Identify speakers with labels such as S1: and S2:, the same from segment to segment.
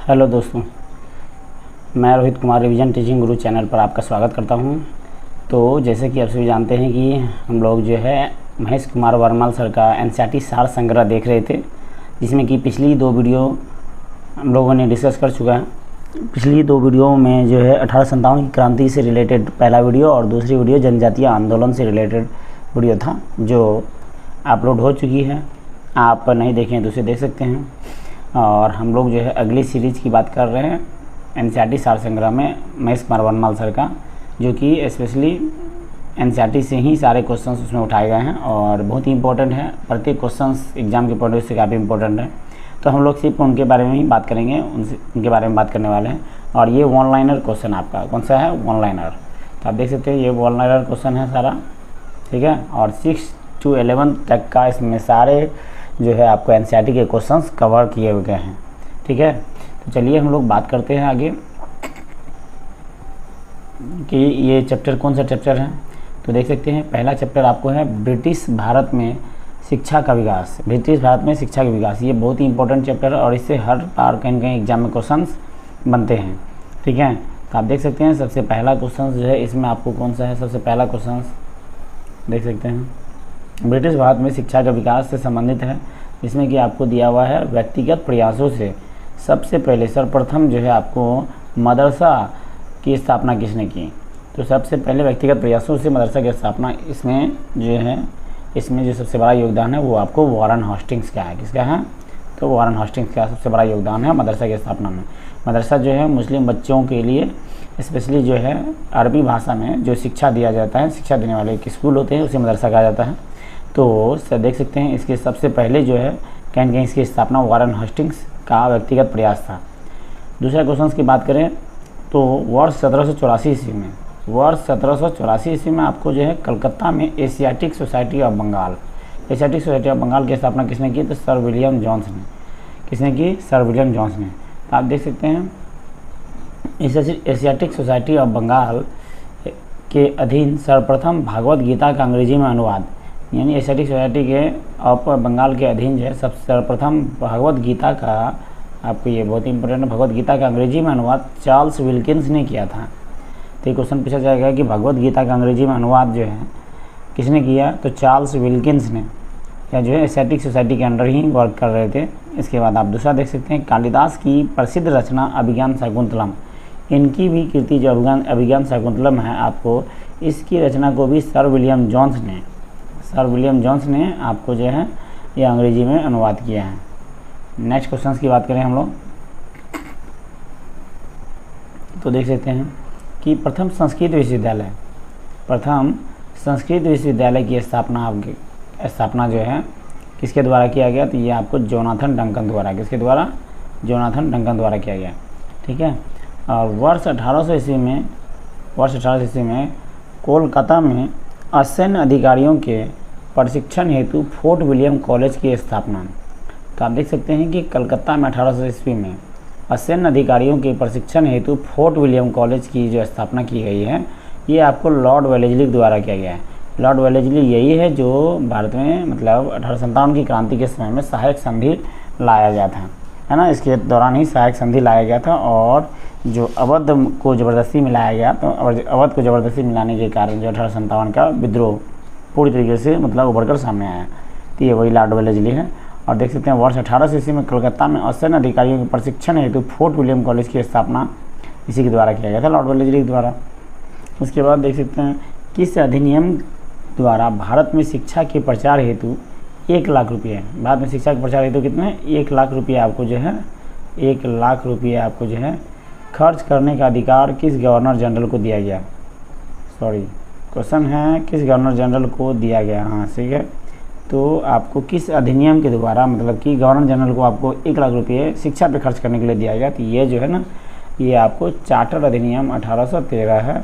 S1: Hello दोस्तों, मैं Rohit Kumar revision teaching गुरु channel पर आपका स्वागत करता हूं। तो जैसे कि आप सभी जानते हैं कि हम लोग जो है महेश कुमार वर्मल सर का एनसीईआरटी सार संग्रह देख रहे थे, जिसमें कि पिछली 2 वीडियो हम लोगों ने डिस्कस कर चुका है। पिछली 2 वीडियो में जो है 1857 की क्रांति से रिलेटेड पहला वीडियो और दूसरी वीडियो जनजातीय आंदोलन से रिलेटेड वीडियो था, जो अपलोड हो चुकी है। आप नहीं देखें तो उसे देख सकते हैं। और हम लोग जो है अगली सीरीज़ की बात कर रहे हैं एनसीईआरटी सार संग्रह में महेश कुमार वर्मल सर का, जो कि स्पेशली एनसीईआरटी से ही सारे क्वेश्चंस उसमें उठाए गए हैं और बहुत ही इंपॉर्टेंट है। प्रत्येक क्वेश्चंस एग्जाम के पॉइंट से काफ़ी इंपॉर्टेंट है। तो हम लोग सिर्फ उनके बारे में ही बात करेंगे, उनके बारे में बात करने वाले हैं। और ये वन लाइनर क्वेश्चन आपका कौन सा है? One liner. तो आप देख सकते हैं ये वन लाइनर क्वेश्चन है सारा, ठीक है। और 6 to 11 तक का इसमें सारे जो है आपको एनसीईआरटी के क्वेश्चंस कवर किए हुए हैं, ठीक है। तो चलिए हम लोग बात करते हैं आगे कि ये चैप्टर कौन सा चैप्टर है। तो देख सकते हैं पहला चैप्टर आपको है ब्रिटिश भारत में शिक्षा का विकास। ब्रिटिश भारत में शिक्षा का विकास, ये बहुत ही इंपॉर्टेंट चैप्टर है और इससे हर बार कहीं कहीं एग्जाम में क्वेश्चंस बनते हैं, ठीक है। तो आप देख सकते हैं सबसे पहला क्वेश्चन जो है इसमें आपको कौन सा है, सबसे पहला क्वेश्चन देख सकते हैं ब्रिटिश भारत में शिक्षा का विकास से संबंधित है, जिसमें कि आपको दिया हुआ है व्यक्तिगत प्रयासों से सबसे पहले सर्वप्रथम जो है आपको मदरसा की स्थापना किसने की। तो सबसे पहले व्यक्तिगत प्रयासों से मदरसा की स्थापना, इसमें जो सबसे बड़ा योगदान है वो आपको वॉरेन हेस्टिंग्स का है। किसका है? तो वॉरेन हेस्टिंग्स का सबसे बड़ा योगदान है मदरसा की स्थापना में। मदरसा जो है मुस्लिम बच्चों के लिए स्पेशली जो है अरबी भाषा में जो शिक्षा दिया जाता है, शिक्षा देने वाले एक स्कूल होते हैं, उसे मदरसा कहा जाता है। तो देख सकते हैं इसके सबसे पहले जो है कहीं कहीं इसकी स्थापना वॉरेन हेस्टिंग्स का व्यक्तिगत प्रयास था। दूसरा क्वेश्चन की बात करें तो वर्ष 1784 ईस्वी में आपको जो है कलकत्ता में एशियाटिक सोसाइटी ऑफ बंगाल की स्थापना किसने की? तो सर विलियम जोन्स ने। किसने की? सर विलियम जोन्स ने। तो आप देख सकते हैं एशियाटिक सोसाइटी ऑफ बंगाल के अधीन सर्वप्रथम भागवत गीता का अंग्रेजी में अनुवाद, यानी एशियाटिक सोसाइटी के ऑफ बंगाल के अधीन जो है सर्वप्रथम भगवत गीता का, आपको ये बहुत इंपॉर्टेंट है, भगवत गीता का अंग्रेजी में अनुवाद चार्ल्स विल्किंस ने किया था। तो ये क्वेश्चन पूछा जाएगा कि भगवत गीता का अंग्रेजी में अनुवाद जो है किसने किया? तो चार्ल्स विल्किंस ने, या जो है एशियाटिक सोसाइटी के अंडर ही वर्क कर रहे थे। इसके बाद आप दूसरा देख सकते हैं कालिदास की प्रसिद्ध रचना अभिज्ञान शाकुंतलम, इनकी भी कृति जो अभिज्ञान शाकुंतलम है, आपको इसकी रचना को भी सर विलियम जोन्स ने आपको जो है ये अंग्रेजी में अनुवाद किया है। नेक्स्ट क्वेश्चन की बात करें हम लोग तो देख सकते हैं कि प्रथम संस्कृत विश्वविद्यालय की स्थापना जो है किसके द्वारा किया गया? तो ये आपको जोनाथन डंकन द्वारा, किसके द्वारा? जोनाथन डंकन द्वारा किया गया, ठीक है। और वर्ष 1800 ईस्वी में कोलकाता में असैन्य अधिकारियों के प्रशिक्षण हेतु फोर्ट विलियम कॉलेज की स्थापना। तो आप देख सकते हैं कि कलकत्ता में 1800 ईस्वी में असैन्य अधिकारियों के प्रशिक्षण हेतु फोर्ट विलियम कॉलेज की जो स्थापना की गई है, ये आपको लॉर्ड वेलेस्ली द्वारा किया गया है। लॉर्ड वेलेस्ली यही है जो भारत में मतलब 1857 की क्रांति के समय में सहायक संधि लाया गया था, है ना। इसके दौरान ही सहायक संधि लाया गया था और जो अवध को ज़बरदस्ती मिलाया गया, तो अवध को ज़बरदस्ती मिलाने के कारण जो 1857 का विद्रोह पूरी तरीके से मतलब उभर कर सामने आया। तो ये वही लॉर्ड वेलेस्ली है। और देख सकते हैं वर्ष 1800 ईस्वी में कलकत्ता में असैन्य अधिकारियों के प्रशिक्षण हेतु फोर्ट विलियम कॉलेज की स्थापना इसी के द्वारा किया गया था, लॉर्ड वेलेस्ली के द्वारा। उसके बाद देख सकते हैं किस अधिनियम द्वारा भारत में शिक्षा के प्रचार हेतु 1 लाख रुपये, भारत में शिक्षा के प्रचार हेतु कितने? 1 लाख रुपये आपको जो है 1 लाख रुपये आपको जो है खर्च करने का अधिकार किस गवर्नर जनरल को दिया गया? क्वेश्चन है किस गवर्नर जनरल को दिया गया? हाँ, ठीक है। तो आपको किस अधिनियम के द्वारा, मतलब कि गवर्नर जनरल को आपको 1 लाख रुपये शिक्षा पे खर्च करने के लिए दिया गया? तो ये जो है ना, ये आपको चार्टर अधिनियम 1813 है।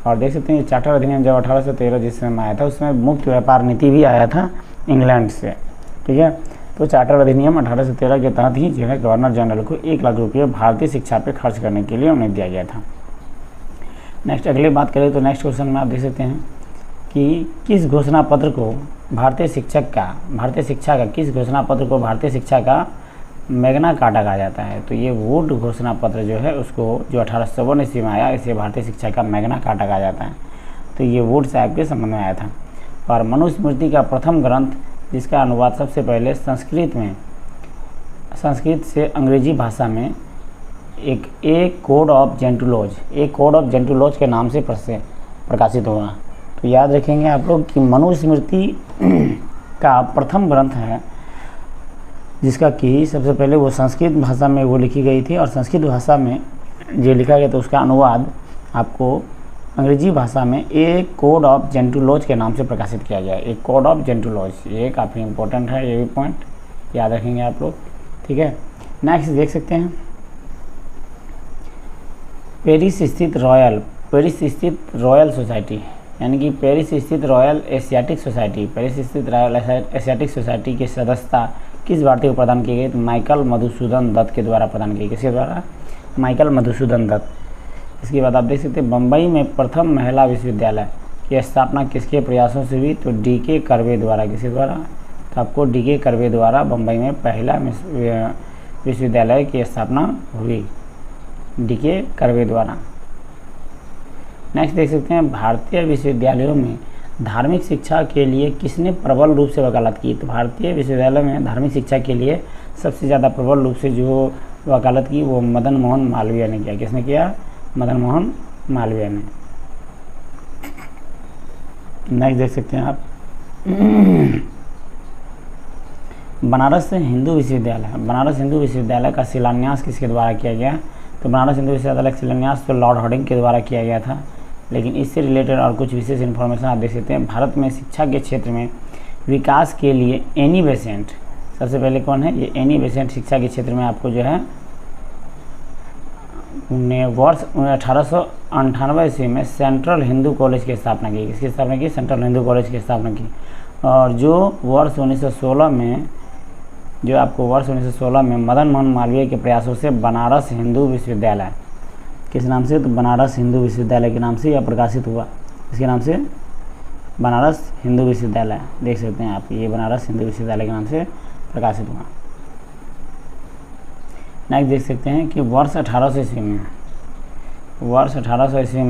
S1: और देख सकते हैं ये चार्टर अधिनियम जब 1813 जिस समय आया था, उसमें मुक्त व्यापार नीति भी आया था इंग्लैंड से, ठीक है। तो चार्टर अधिनियम 1813 के तहत ही जो है गवर्नर जनरल को 1 लाख रुपये भारतीय शिक्षा पे खर्च करने के लिए उन्हें दिया गया था। नेक्स्ट अगली बात करें तो नेक्स्ट क्वेश्चन में आप देख सकते हैं कि किस घोषणा पत्र को भारतीय शिक्षा का मैग्ना कार्टा कहा जाता है। तो ये वुड घोषणा पत्र जो है उसको, जो 1854 ईस्वी में आया, इसे भारतीय शिक्षा का मैग्ना कार्टा कहा जाता है। तो ये वुड साहब के संबंध में आया था। और मनुस्मृति का प्रथम ग्रंथ, जिसका अनुवाद सबसे पहले संस्कृत से अंग्रेजी भाषा में एक कोड ऑफ जेंटुलॉज के नाम से प्रकाशित हुआ। तो याद रखेंगे आप लोग कि मनुस्मृति का प्रथम ग्रंथ है, जिसका कि सबसे पहले वो संस्कृत भाषा में वो लिखी गई थी, और संस्कृत भाषा में जो लिखा गया तो उसका अनुवाद आपको अंग्रेजी भाषा में एक कोड ऑफ जेंटुलॉज के नाम से प्रकाशित किया गया। एक कोड ऑफ जेंटुलॉज, ये काफ़ी इंपॉर्टेंट है, ये भी पॉइंट याद रखेंगे आप लोग। ठीक है, नेक्स्ट देख सकते हैं पेरिस स्थित रॉयल सोसाइटी, यानी कि पेरिस स्थित रॉयल एशियाटिक सोसाइटी की सदस्यता किस भारतीय को प्रदान की गई? तो माइकल मधुसूदन दत्त के द्वारा प्रदान की गई। किसके द्वारा? माइकल मधुसूदन दत्त। इसके बाद आप देख सकते हैं बम्बई में प्रथम महिला विश्वविद्यालय की स्थापना किसके प्रयासों से हुई? तो डी.के. कर्वे द्वारा। किसके द्वारा? तो आपको डी.के. कर्वे द्वारा बम्बई में पहला विश्वविद्यालय की स्थापना हुई, डी.के. कर्वे द्वारा। नेक्स्ट देख सकते हैं भारतीय विश्वविद्यालयों में धार्मिक शिक्षा के लिए किसने प्रबल रूप से वकालत की? तो भारतीय विश्वविद्यालय में धार्मिक शिक्षा के लिए सबसे ज़्यादा प्रबल रूप से जो वकालत की वो मदन मोहन मालवीय ने किया। किसने किया? मदन मोहन मालवीय ने। नेक्स्ट देख सकते हैं आप बनारस हिंदू विश्वविद्यालय का शिलान्यास किसके द्वारा किया गया? तो बनारस हिंदू विश्वविद्यालय का शिलान्यास तो लॉर्ड हार्डिंग के द्वारा किया गया था। लेकिन इससे रिलेटेड और कुछ विशेष इन्फॉर्मेशन आप देख सकते हैं। भारत में शिक्षा के क्षेत्र में विकास के लिए एनी बेसेंट, सबसे पहले कौन है? ये एनी बेसेंट शिक्षा के क्षेत्र में आपको जो है वर्ष 1898 ईस्वी में सेंट्रल हिंदू कॉलेज की स्थापना की। किसकी स्थापना की? सेंट्रल हिंदू कॉलेज की स्थापना की। और जो वर्ष 1916 में मदन मोहन मालवीय के प्रयासों से बनारस हिंदू विश्वविद्यालय, किस नाम से? तो बनारस हिंदू विश्वविद्यालय के नाम से यह प्रकाशित हुआ। इसके नाम से बनारस हिंदू विश्वविद्यालय, देख सकते हैं आप, ये बनारस हिंदू विश्वविद्यालय के नाम से प्रकाशित हुआ। नेक्स्ट देख सकते हैं कि वर्ष 1800 ईस्वी में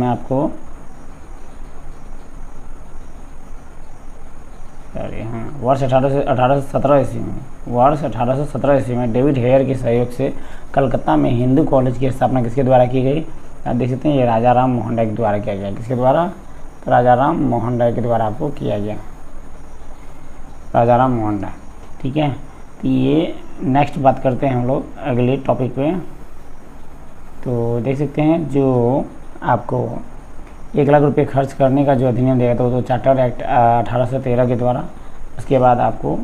S1: आपको वर्ष 1817 ईस्वी में डेविड हेयर के सहयोग से कलकत्ता में हिंदू कॉलेज की स्थापना किसके द्वारा की गई? आप देख सकते हैं ये राजा राम मोहन राय के द्वारा किया गया। किसके द्वारा? तो राजा राम मोहन राय के द्वारा आपको किया गया, राजा राम मोहन राय। ठीक है, तो ये नेक्स्ट बात करते हैं हम लोग अगले टॉपिक पे। तो देख सकते हैं जो आपको 1 लाख रुपये खर्च करने का जो अधिनियम दिया था, तो चार्टर एक्ट 1813 के द्वारा। उसके बाद आपको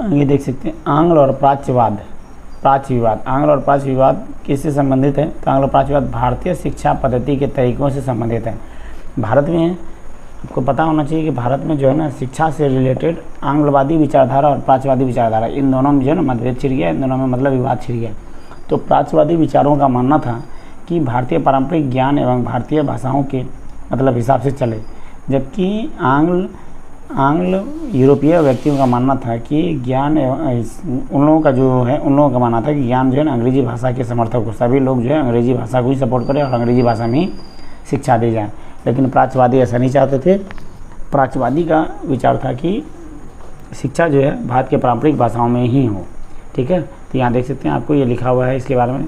S1: ये देख सकते हैं आंग्ल और प्राच्य विवाद। आंग्ल और प्राच्य विवाद किससे संबंधित है? तो आंग्ल और प्राच्य विवाद भारतीय शिक्षा पद्धति के तरीकों से संबंधित है। भारत में आपको पता होना चाहिए कि भारत में जो है ना शिक्षा से रिलेटेड आंग्लवादी विचारधारा और प्राच्यवादी विचारधारा, इन दोनों में जो है ना मतभेद छिड़ गया, इन दोनों में मतलब विवाद छिड़ गया। तो प्राच्यवादी विचारों का मानना था कि भारतीय पारंपरिक ज्ञान एवं भारतीय भाषाओं के मतलब हिसाब से चले, जबकि आंग्ल यूरोपीय व्यक्तियों का मानना था कि ज्ञान उन लोगों का मानना था कि ज्ञान जो है ना अंग्रेजी भाषा के समर्थक हो, सभी लोग जो है अंग्रेजी भाषा को ही सपोर्ट करें और अंग्रेजी भाषा में ही शिक्षा दी जाए। लेकिन प्राच्यवादी ऐसा नहीं चाहते थे। प्राच्यवादी का विचार था कि शिक्षा जो है भारत के पारंपरिक भाषाओं में ही हो। ठीक है, तो यहाँ देख सकते हैं आपको ये लिखा हुआ है इसके बारे में।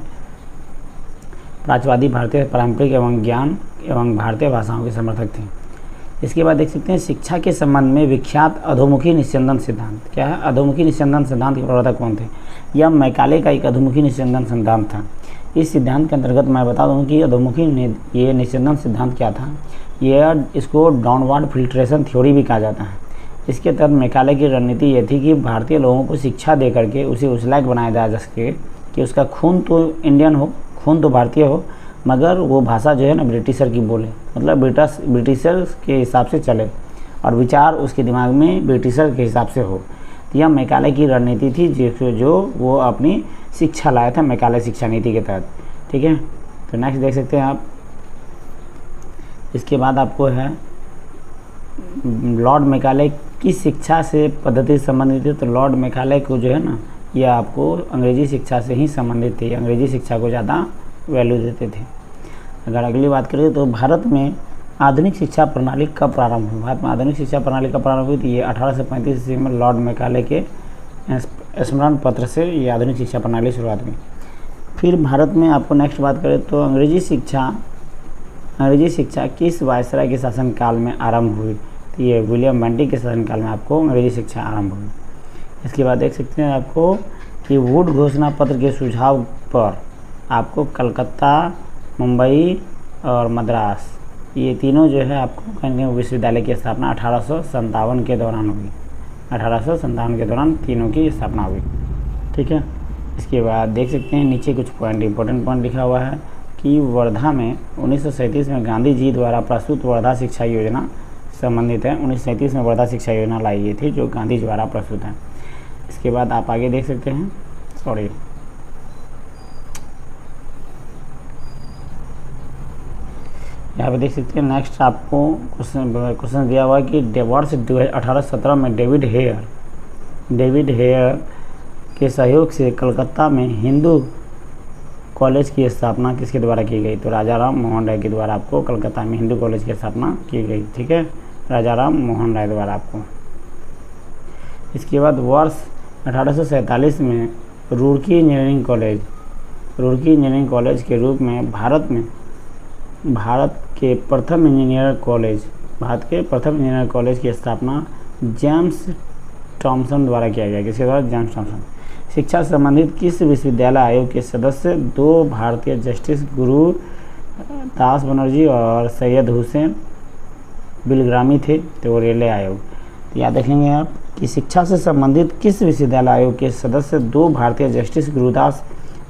S1: प्राच्यवादी भारतीय पारंपरिक एवं ज्ञान एवं भारतीय भाषाओं के समर्थक थे। इसके बाद देख सकते हैं शिक्षा के संबंध में विख्यात अधोमुखी निस्यंदन सिद्धांत। क्या है? अधोमुखी निस्यंदन सिद्धांत के प्रवर्तक कौन थे? यह मैकाले का एक अधोमुखी निस्यंदन सिद्धांत था। इस सिद्धांत के अंतर्गत मैं बता दूं कि अधोमुखी ये निस्यंदन सिद्धांत क्या था? इसको डाउनवर्ड फिल्ट्रेशन थ्योरी भी कहा जाता है। इसके तहत मैकाले की रणनीति ये थी कि भारतीय लोगों को शिक्षा दे करके उसे उस लायक बनाया जा सके कि उसका खून तो इंडियन हो, खून तो भारतीय हो, मगर वो भाषा जो है ना ब्रिटिशर की बोले, मतलब ब्रिटिशर के हिसाब से चले और विचार उसके दिमाग में ब्रिटिशर के हिसाब से हो। तो यह मैकाले की रणनीति थी जो वो अपनी शिक्षा लाया था मैकाले शिक्षा नीति के तहत। ठीक है, तो नेक्स्ट देख सकते हैं आप। इसके बाद आपको है लॉर्ड मैकाले किस शिक्षा से पद्धति संबंधित है, तो लॉर्ड मेकाले को जो है ना, यह आपको अंग्रेजी शिक्षा से ही संबंधित थी, अंग्रेजी शिक्षा को ज़्यादा वैल्यू देते थे। अगर अगली बात करें तो भारत में आधुनिक शिक्षा प्रणाली कब प्रारंभ हुई, भारत में आधुनिक शिक्षा प्रणाली कब प्रारंभ हुई, तो ये 1835 ईस्वी में लॉर्ड मेकाले के स्मरण पत्र से ये आधुनिक शिक्षा प्रणाली शुरुआत हुई। फिर भारत में आपको नेक्स्ट बात करें तो अंग्रेजी शिक्षा किस वायसराय के शासनकाल में आरंभ हुई, तो ये विलियम बेंटिक के शासनकाल में आपको अंग्रेजी शिक्षा आरंभ हुई। इसके बाद देख सकते हैं आपको कि वुड घोषणा पत्र के सुझाव पर आपको कलकत्ता, मुंबई और मद्रास, ये तीनों जो है आपको कहीं विश्वविद्यालय की स्थापना 1857 के दौरान हुई। 1857 के दौरान तीनों की स्थापना हुई, ठीक है। इसके बाद देख सकते हैं नीचे कुछ पॉइंट, इंपॉर्टेंट पॉइंट लिखा हुआ है कि वर्धा में 1937 में गांधी जी द्वारा प्रस्तुत वर्धा शिक्षा योजना संबंधित है। 1937 में वर्धा शिक्षा योजना लाई गई थी जो गांधी जी द्वारा प्रस्तुत है। इसके बाद आप आगे देख सकते हैं, यहाँ पे देख सकते हैं नेक्स्ट आपको क्वेश्चन दिया हुआ है कि वर्ष 1817 में डेविड हेयर के सहयोग से कलकत्ता में हिंदू कॉलेज की स्थापना किसके द्वारा की गई, तो राजा राम मोहन राय के द्वारा आपको कलकत्ता में हिंदू कॉलेज की स्थापना की गई, ठीक है, राजा राम मोहन राय द्वारा आपको। इसके बाद वर्ष 1847 में रुड़की इंजीनियरिंग कॉलेज के रूप में भारत के प्रथम इंजीनियर कॉलेज की स्थापना जेम्स थॉमसन द्वारा किया गया। किसके द्वारा, जेम्स थॉमसन। शिक्षा संबंधित किस विश्वविद्यालय आयोग के सदस्य 2 भारतीय जस्टिस गुरु दास बनर्जी और सैयद हुसैन बिलग्रामी थे, तो वो रेलवे आयोग। तो याद रखेंगे आप कि शिक्षा से संबंधित किस विश्वविद्यालय आयोग के सदस्य 2 भारतीय जस्टिस गुरुदास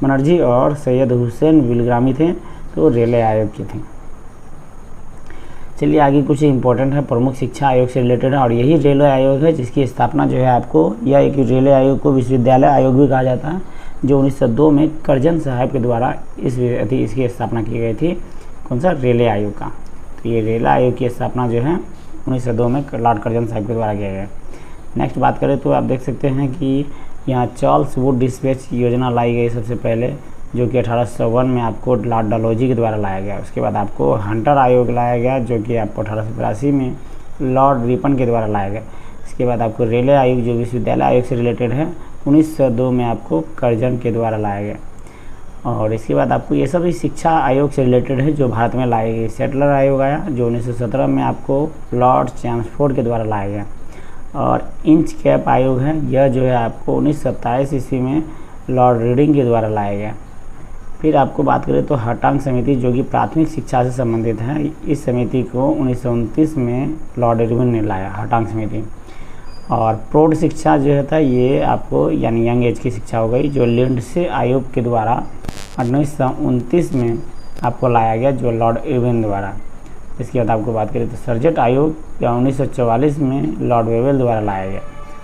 S1: बनर्जी और सैयद हुसैन बिलग्रामी थे, तो रेलवे आयोग के थे। चलिए आगे कुछ इंपॉर्टेंट है, प्रमुख शिक्षा आयोग से रिलेटेड है और यही रेलवे आयोग है जिसकी स्थापना जो है आपको, यह एक रेलवे आयोग को विश्वविद्यालय आयोग भी कहा जाता है, जो 1902 में करजन साहब के द्वारा इसकी स्थापना की गई थी। कौन सा, रेलवे आयोग का। तो ये रेलवे आयोग की स्थापना जो है 1902 में लॉर्ड करजन साहब के द्वारा किया गया। नेक्स्ट बात करें तो आप देख सकते हैं कि यहाँ चार्ल्स वुड डिस्पैच योजना लाई गई सबसे पहले, जो कि 1851 में आपको लॉर्ड डलहौजी के द्वारा लाया गया। उसके बाद आपको हंटर आयोग लाया गया, जो कि आपको 1882 में लॉर्ड रिपन के द्वारा लाया गया। इसके बाद आपको रेलवे आयोग जो विश्वविद्यालय आयोग से रिलेटेड है 1902 में आपको करजन के द्वारा लाया गया। और इसके बाद आपको ये सभी शिक्षा आयोग से रिलेटेड है जो भारत में लाए गए। सेटलर आयोग आया जो 1917 में आपको लॉर्ड चैम्सफोर्ड के द्वारा लाया गया। और इंच कैप आयोग है, यह जो है आपको 1927 ईस्वी में लॉर्ड रीडिंग के द्वारा लाया गया। फिर आपको बात करें तो हटांग समिति जो कि प्राथमिक शिक्षा से संबंधित है, इस समिति को 1929 में लॉर्ड इरविन ने लाया, हटांग समिति। और प्रौढ़ शिक्षा जो है था ये आपको यानी यंग एज की शिक्षा हो गई, जो लिंडसे आयोग के द्वारा 1929 में आपको लाया गया, जो लॉर्ड इरविन द्वारा। इसके बाद आपको बात करें तो सर्जेंट आयोग या 1944 में लॉर्ड वेवेल द्वारा लाया गया।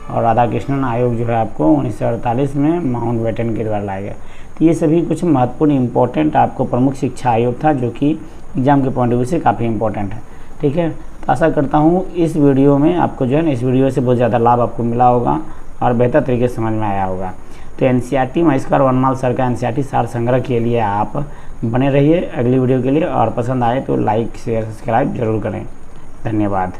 S1: और राधा कृष्णन आयोग जो है आपको 1948 में माउंट बेटन के द्वारा लाया गया। तो ये सभी कुछ महत्वपूर्ण इंपॉर्टेंट आपको प्रमुख शिक्षा आयोग था, जो कि एग्जाम के पॉइंट ऑफ व्यू से काफ़ी इंपॉर्टेंट है, ठीक है। तो आशा करता हूँ इस वीडियो में आपको जो है ना, इस वीडियो से बहुत ज़्यादा लाभ आपको मिला होगा और बेहतर तरीके से समझ में आया होगा। तो NCERT महिष्कार वनमाल सर का NCERT सार संग्रह के लिए आप बने रहिए अगली वीडियो के लिए, और पसंद आए तो लाइक शेयर सब्सक्राइब जरूर करें। धन्यवाद।